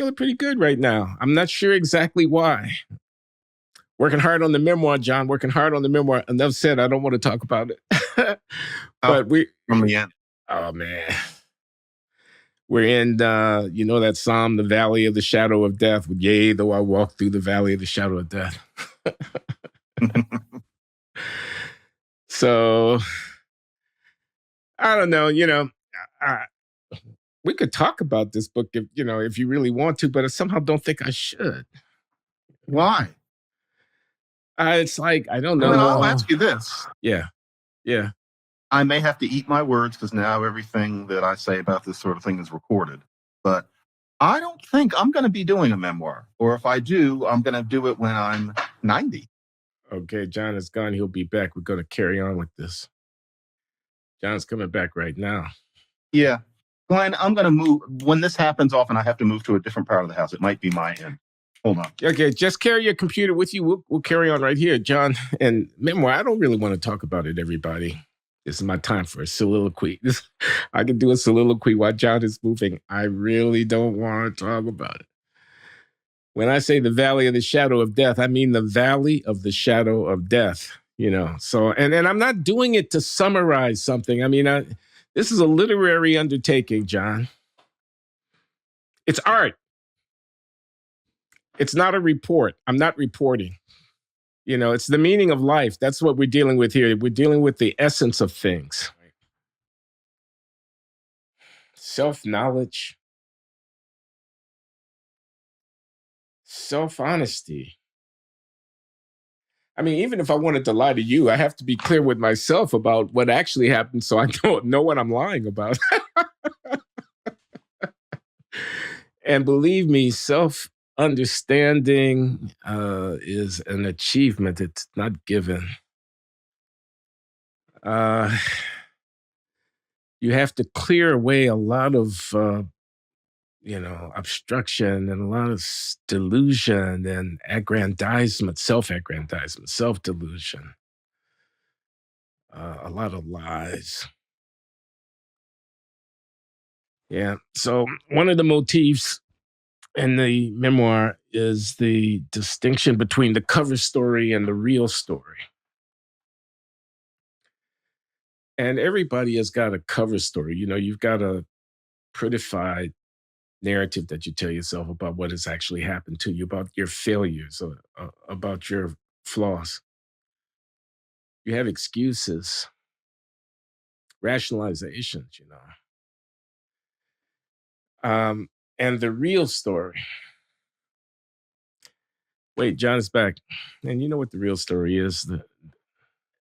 feeling pretty good right now. I'm not sure exactly why. Working hard on the memoir, John. Working hard on the memoir. Enough said. I don't want to talk about it. But we. From the end. Oh man. We're in, that psalm, the valley of the shadow of death. Yea, though I walk through the valley of the shadow of death. So, I don't know, we could talk about this book if you really want to, but I somehow don't think I should. Why? It's like, I don't know. Well, I'll ask you this. Yeah. I may have to eat my words because now everything that I say about this sort of thing is recorded. But I don't think I'm going to be doing a memoir. Or if I do, I'm going to do it when I'm 90. Okay, John is gone. He'll be back. We're going to carry on with this. John's coming back right now. Yeah. Glenn, I'm going to move. When this happens, often I have to move to a different part of the house. It might be my end. Hold on. Okay, just carry your computer with you. We'll carry on right here, John. And memoir, I don't really want to talk about it, everybody. This is my time for a soliloquy. I can do a soliloquy while John is moving. I really don't want to talk about it. When I say the valley of the shadow of death, I mean the valley of the shadow of death, So, and I'm not doing it to summarize something. I mean, this is a literary undertaking, John. It's art. It's not a report. I'm not reporting. It's the meaning of life. That's what we're dealing with here. We're dealing with the essence of things. Self-knowledge. Self-honesty. I mean, even if I wanted to lie to you, I have to be clear with myself about what actually happened so I don't know what I'm lying about. And believe me, self-understanding is an achievement. It's not given. You have to clear away a lot of, obstruction and a lot of delusion and aggrandizement, self-aggrandizement, self-delusion, a lot of lies. Yeah. So one of the motifs in the memoir is the distinction between the cover story and the real story. And everybody has got a cover story. You've got a prettified narrative that you tell yourself about what has actually happened to you, about your failures, or about your flaws. You have excuses, rationalizations, and the real story. Wait, John's back. And you know what the real story is.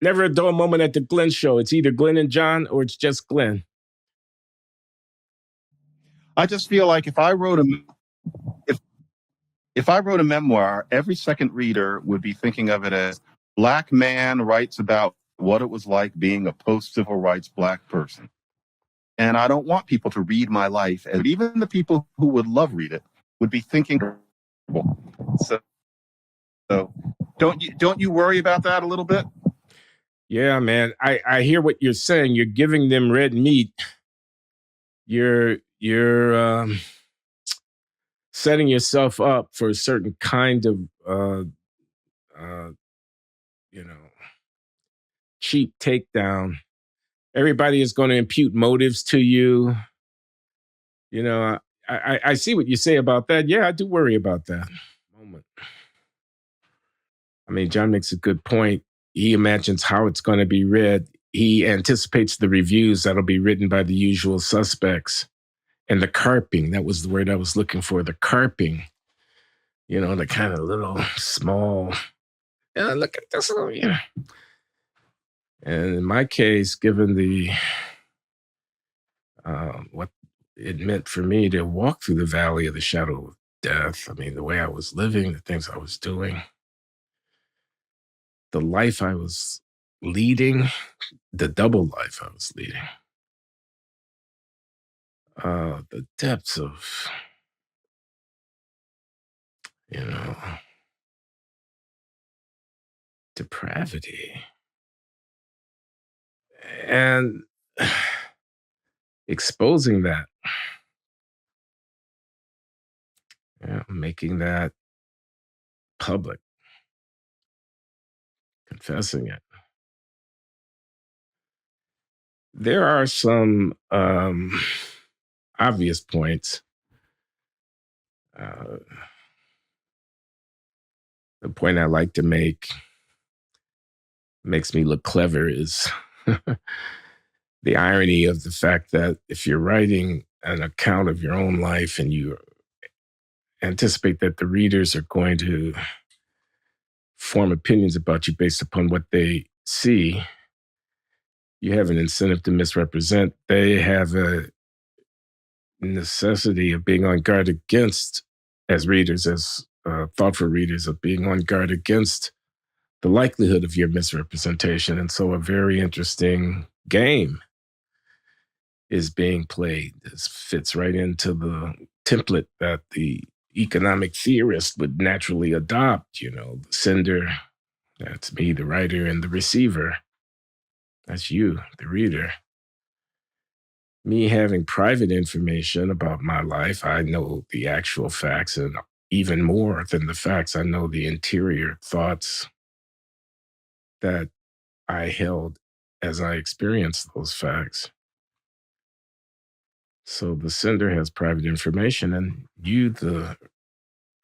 Never a dull moment at the Glenn Show. It's either Glenn and John or it's just Glenn. I just feel like if I wrote a memoir, every second reader would be thinking of it as Black man writes about what it was like being a post-civil rights Black person. And I don't want people to read my life, and even the people who would love read it would be thinking. So don't you worry about that a little bit? Yeah, man. I hear what you're saying. You're giving them red meat. You're setting yourself up for a certain kind of cheap takedown. Everybody is going to impute motives to you. I see what you say about that. Yeah, I do worry about that moment. I mean, John makes a good point. He imagines how it's going to be read. He anticipates the reviews that'll be written by the usual suspects. And the carping, that was the word I was looking for, the carping. The kind of little small, look at this little, And in my case, given the what it meant for me to walk through the valley of the shadow of death, I mean, the way I was living, the things I was doing, the life I was leading, the double life I was leading, the depths of, depravity. And exposing that making that public, confessing it. There are some obvious points. Uh, the point I like to make makes me look clever is the irony of the fact that if you're writing an account of your own life and you anticipate that the readers are going to form opinions about you based upon what they see, you have an incentive to misrepresent. They have a necessity of being on guard against, as readers, as thoughtful readers, of being on guard against the likelihood of your misrepresentation. And so a very interesting game is being played. This fits right into the template that the economic theorist would naturally adopt, the sender, that's me, the writer, and the receiver, that's you, the reader. Me having private information about my life, I know the actual facts, and even more than the facts, I know the interior thoughts that I held as I experienced those facts. So the sender has private information, and you, the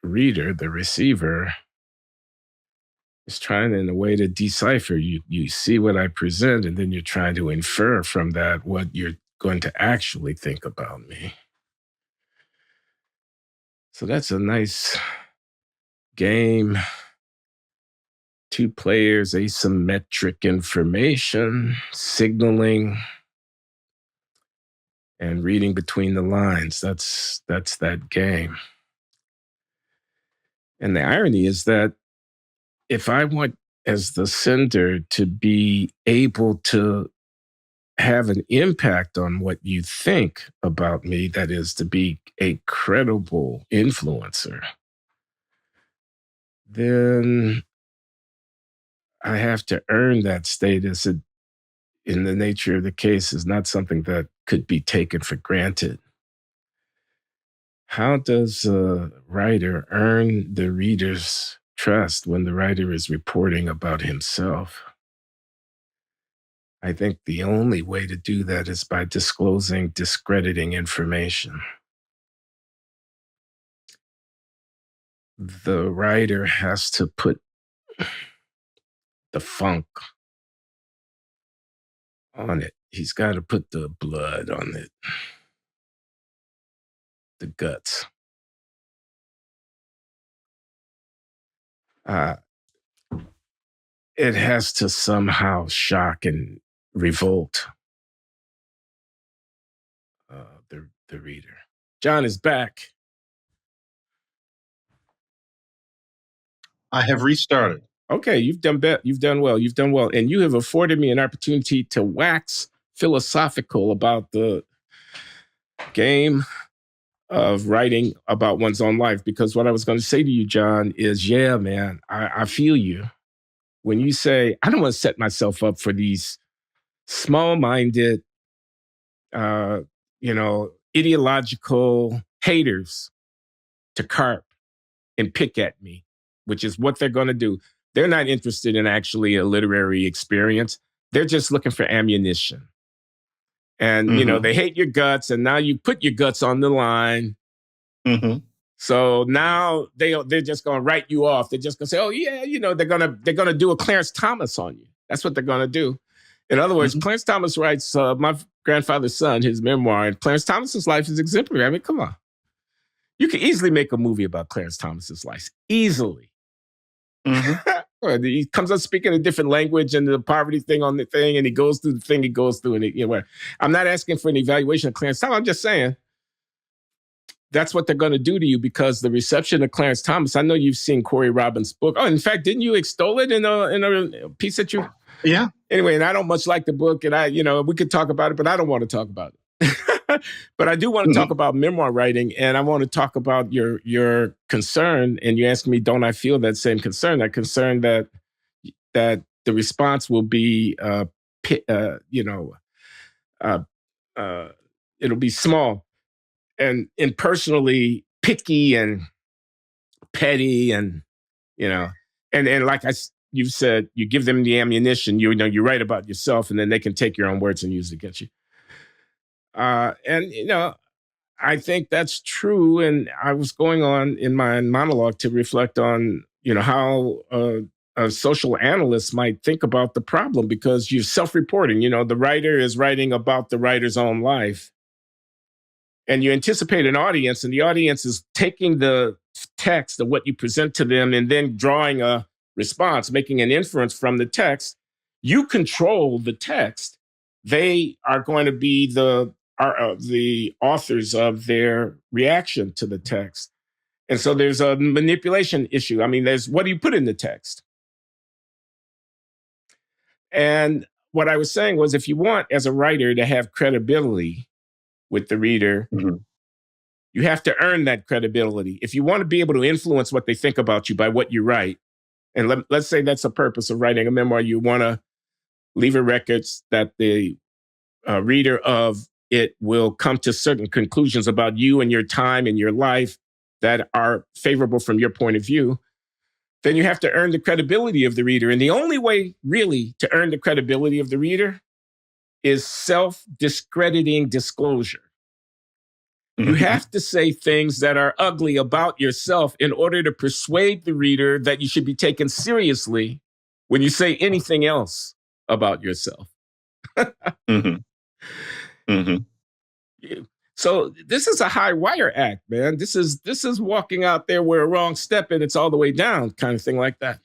reader, the receiver, is trying in a way to decipher. You see what I present, and then you're trying to infer from that what you're going to actually think about me. So that's a nice game. Two players, asymmetric information, signaling, and reading between the lines. That's that game. And the irony is that if I want, as the sender, to be able to have an impact on what you think about me, that is, to be a credible influencer, then I have to earn that status. In the nature of the case, is not something that could be taken for granted. How does a writer earn the reader's trust when the writer is reporting about himself? I think the only way to do that is by disclosing discrediting information. The writer has to put the funk on it. He's got to put the blood on it, the guts. Uh, it has to somehow shock and revolt the reader. John is back. I have restarted. Okay, you've done well. You've done well, and you have afforded me an opportunity to wax philosophical about the game of writing about one's own life. Because what I was going to say to you, John, is, yeah, man, I feel you when you say, I don't want to set myself up for these small-minded, ideological haters to carp and pick at me, which is what they're going to do. They're not interested in actually a literary experience. They're just looking for ammunition. And, they hate your guts, and now you put your guts on the line. Mm-hmm. So now they're just going to write you off. They're just going to say, oh, yeah, they're going to do a Clarence Thomas on you. That's what they're going to do. In other words, Clarence Thomas writes my grandfather's son, his memoir, and Clarence Thomas's life is exemplary. I mean, come on. You could easily make a movie about Clarence Thomas's life. Easily. Mm-hmm. He comes up speaking a different language and the poverty thing on the thing, and he goes through the thing he goes through. And I'm not asking for an evaluation of Clarence Thomas. I'm just saying that's what they're going to do to you because the reception of Clarence Thomas. I know you've seen Corey Robbins' book. Oh, in fact, didn't you extol it in a piece that you? Yeah. Anyway, and I don't much like the book, and we could talk about it, but I don't want to talk about it. But I do want to talk about memoir writing, and I want to talk about your concern. And you asked me, don't I feel that same concern? That concern that the response will be, it'll be small and impersonally picky and petty and, you know, and like you said, you give them the ammunition, you write about yourself, and then they can take your own words and use it against you. And, I think that's true. And I was going on in my monologue to reflect on, how a social analyst might think about the problem, because you're self-reporting. The writer is writing about the writer's own life. And you anticipate an audience, and the audience is taking the text of what you present to them and then drawing a response, making an inference from the text. You control the text. They are going to be the authors of their reaction to the text. And so there's a manipulation issue. I mean, there's what do you put in the text? And what I was saying was, if you want, as a writer, to have credibility with the reader, you have to earn that credibility. If you want to be able to influence what they think about you by what you write, and let's say that's the purpose of writing a memoir, you want to leave a record that the reader of it will come to certain conclusions about you and your time and your life that are favorable from your point of view, then you have to earn the credibility of the reader. And the only way really to earn the credibility of the reader is self-discrediting disclosure. You have to say things that are ugly about yourself in order to persuade the reader that you should be taken seriously when you say anything else about yourself. So this is a high wire act, man. This is walking out there where a wrong step and it's all the way down, kind of thing like that.